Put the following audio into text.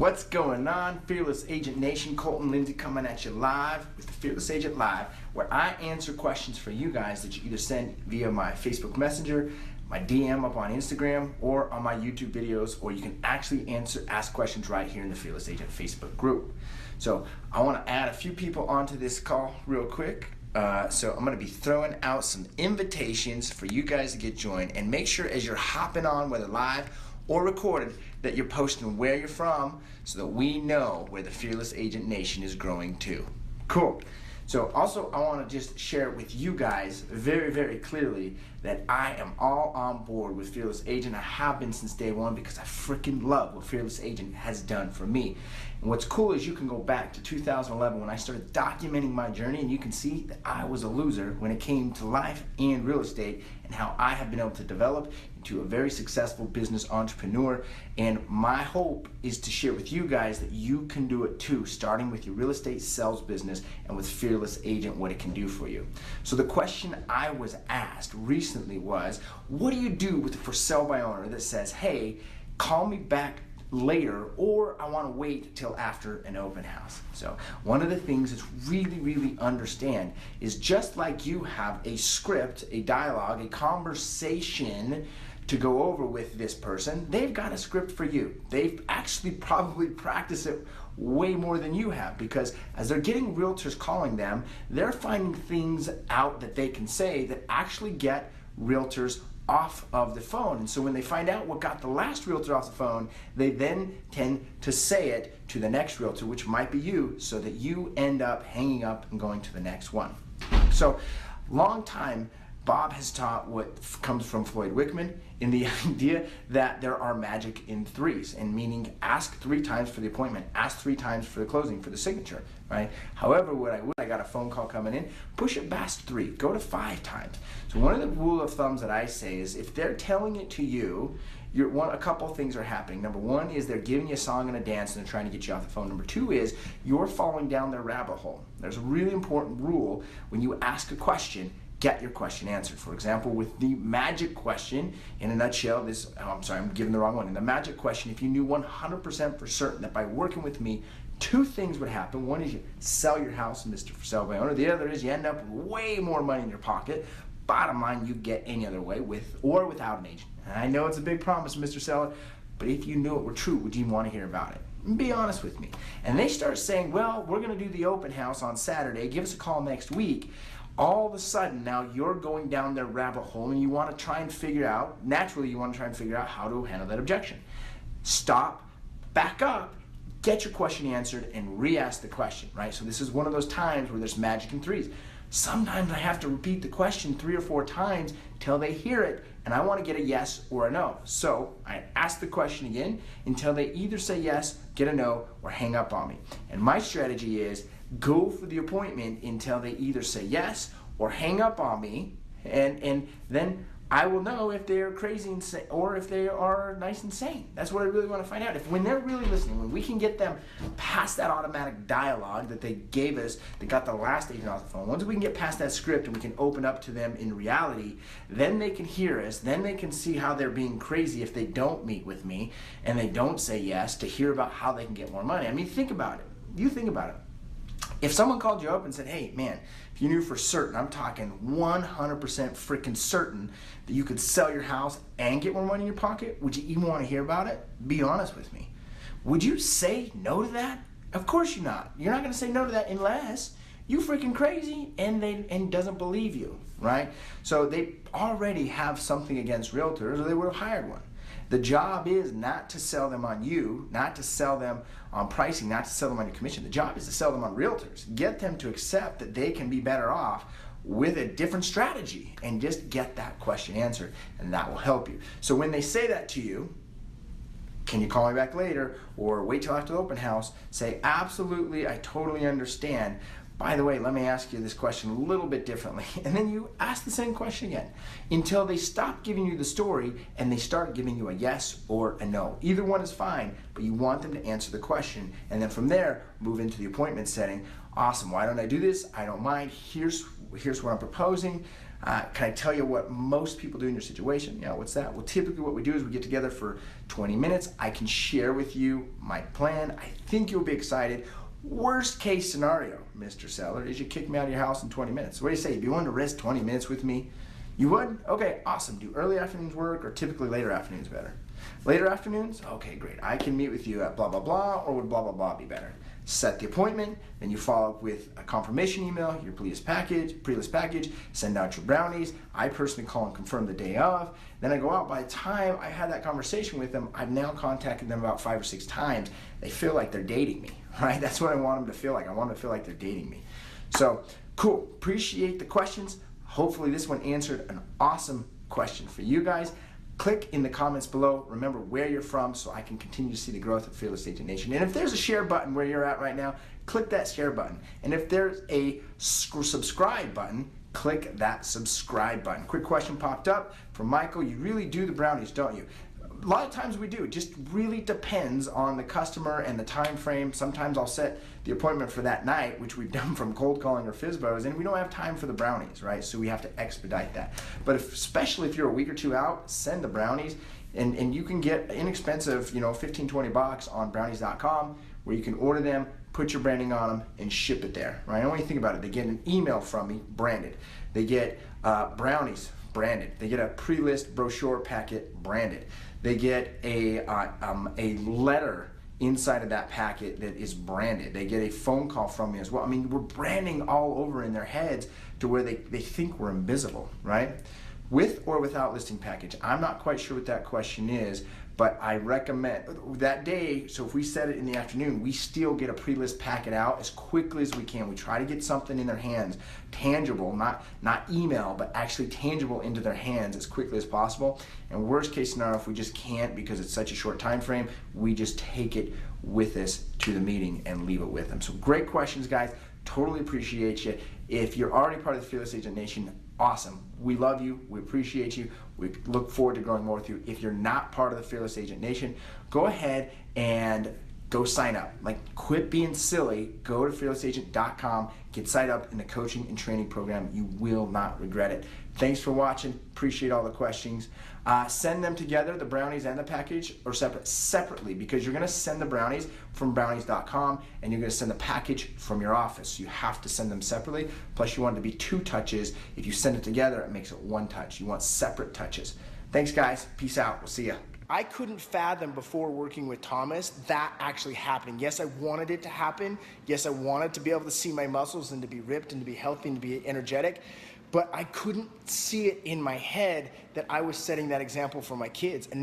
What's going on, Fearless Agent Nation? Colton, Lindsay coming at you live with the Fearless Agent Live, where I answer questions for you guys that you either send via my Facebook Messenger, my DM up on Instagram, or on my YouTube videos, or you can actually ask questions right here in the Fearless Agent Facebook group. So I want to add a few people onto this call real quick. So I'm going to be throwing out some invitations for you guys to get joined, and make sure as you're hopping on, whether live or recorded, that you're posting where you're from so that we know where the Fearless Agent Nation is growing to. Cool. So also I want to just share with you guys very, very clearly that I am all on board with Fearless Agent. I have been since day one because I freaking love what Fearless Agent has done for me. And what's cool is you can go back to 2011 when I started documenting my journey, and you can see that I was a loser when it came to life and real estate, and how I have been able to develop into a very successful business entrepreneur. And my hope is to share with you guys that you can do it too, starting with your real estate sales business and with Fearless Agent, what it can do for you. So the question I was asked recently was, what do you do with the for sale by owner that says, hey, call me back later, or I want to wait till after an open house? So one of the things that's really understand is, just like you have a script, a dialogue, a conversation to go over with this person, they've got a script for you. They've actually probably practiced it way more than you have, because as they're getting realtors calling them, they're finding things out that they can say that actually get realtors off of the phone. And so when they find out what got the last realtor off the phone, they then tend to say it to the next realtor, which might be you, so that you end up hanging up and going to the next one. So long time, Bob has taught what comes from Floyd Wickman, in the idea that there are magic in threes, and meaning ask 3 times for the appointment, ask 3 times for the closing, for the signature, right? However, I got a phone call coming in, push it past 3, go to 5 times. So one of the rule of thumbs that I say is, if they're telling it to you, a couple of things are happening. Number 1 is they're giving you a song and a dance, and they're trying to get you off the phone. Number 2 is you're falling down their rabbit hole. There's a really important rule when you ask a question: get your question answered. For example, with the magic question, in a nutshell, I'm giving the wrong one. In the magic question, if you knew 100% for certain that by working with me, 2 things would happen. One is you sell your house, Mr. For Sale by Owner. The other is you end up with way more money in your pocket. Bottom line, you get any other way, with or without an agent. And I know it's a big promise, Mr. Seller, but if you knew it were true, would you want to hear about it? Be honest with me. And they start saying, well, we're going to do the open house on Saturday. Give us a call next week. All of a sudden, now you're going down their rabbit hole, and you want to try and figure out, naturally you want to try and figure out how to handle that objection. Stop, back up, get your question answered, and re-ask the question, right? So this is one of those times where there's magic in threes. Sometimes I have to repeat the question 3 or 4 times till they hear it, and I want to get a yes or a no. So I ask the question again until they either say yes, get a no, or hang up on me. And my strategy is go for the appointment until they either say yes or hang up on me, and then I will know if they're crazy or if they are nice and sane. That's what I really want to find out. When they're really listening, when we can get them past that automatic dialogue that they gave us, that got the last agent off the phone, once we can get past that script and we can open up to them in reality, then they can hear us, then they can see how they're being crazy if they don't meet with me and they don't say yes, to hear about how they can get more money. I mean, think about it. You think about it. If someone called you up and said, hey man, if you knew for certain, I'm talking 100% freaking certain, that you could sell your house and get more money in your pocket, would you even want to hear about it? Be honest with me. Would you say no to that? Of course you're not. You're not going to say no to that unless you freaking crazy and doesn't believe you, right? So they already have something against realtors, or they would have hired one. The job is not to sell them on you, not to sell them on pricing, not to sell them on your commission. The job is to sell them on realtors. Get them to accept that they can be better off with a different strategy, and just get that question answered, and that will help you. So when they say that to you, can you call me back later, or wait till after the open house, say, absolutely, I totally understand. By the way, let me ask you this question a little bit differently. And then you ask the same question again until they stop giving you the story and they start giving you a yes or a no. Either one is fine, but you want them to answer the question. And then from there, move into the appointment setting. Awesome, why don't I do this? I don't mind. Here's what I'm proposing. Can I tell you what most people do in your situation? Yeah, what's that? Well, typically what we do is we get together for 20 minutes. I can share with you my plan. I think you'll be excited. Worst case scenario, Mr. Seller, is you kick me out of your house in 20 minutes. What do you say? If you wanted to risk 20 minutes with me, you would? Okay, awesome. Do early afternoons work or typically later afternoons better? Later afternoons? Okay, great. I can meet with you at blah, blah, blah, or would blah, blah, blah be better? Set the appointment, then you follow up with a confirmation email, your pre-list package, send out your brownies. I personally call and confirm the day of. Then I go out. By the time I had that conversation with them, I've now contacted them about 5 or 6 times. They feel like they're dating me, right? That's what I want them to feel like. I want them to feel like they're dating me. So, cool. Appreciate the questions. Hopefully this one answered an awesome question for you guys. Click in the comments below. Remember where you're from so I can continue to see the growth of Fearless Agent Nation. And if there's a share button where you're at right now, click that share button. And if there's a subscribe button, click that subscribe button. Quick question popped up from Michael. You really do the brownies, don't you? A lot of times we do. It just really depends on the customer and the time frame. Sometimes I'll set the appointment for that night, which we've done from cold calling or FSBOs, and we don't have time for the brownies, right? So we have to expedite that. But especially if you're a week or 2 out, send the brownies, and you can get inexpensive, $15, $20 on brownies.com, where you can order them, put your branding on them, and ship it there, right? I want you to think about it. They get an email from me, branded. They get brownies, branded. They get a pre-list brochure packet, branded. They get a letter inside of that packet that is branded. They get a phone call from me as well. I mean, we're branding all over in their heads to where they think we're invisible, right? With or without listing package? I'm not quite sure what that question is, but I recommend that day. So if we set it in the afternoon, we still get a pre-list packet out as quickly as we can. We try to get something in their hands, tangible, not email, but actually tangible into their hands as quickly as possible. And worst case scenario, if we just can't because it's such a short time frame, we just take it with us to the meeting and leave it with them. So great questions, guys. Totally appreciate you. If you're already part of the Fearless Agent Nation, awesome. We love you. We appreciate you. We look forward to growing more with you. If you're not part of the Fearless Agent Nation, go ahead and go sign up. Like, quit being silly. Go to fearlessagent.com. Get signed up in the coaching and training program. You will not regret it. Thanks for watching. Appreciate all the questions. Send them together, the brownies and the package, or separately, because you're going to send the brownies from brownies.com and you're going to send the package from your office. You have to send them separately. Plus, you want it to be 2 touches. If you send it together, it makes it 1 touch. You want separate touches. Thanks, guys. Peace out. We'll see ya. I couldn't fathom before working with Thomas that actually happening. Yes, I wanted it to happen. Yes, I wanted to be able to see my muscles and to be ripped and to be healthy and to be energetic. But I couldn't see it in my head that I was setting that example for my kids. And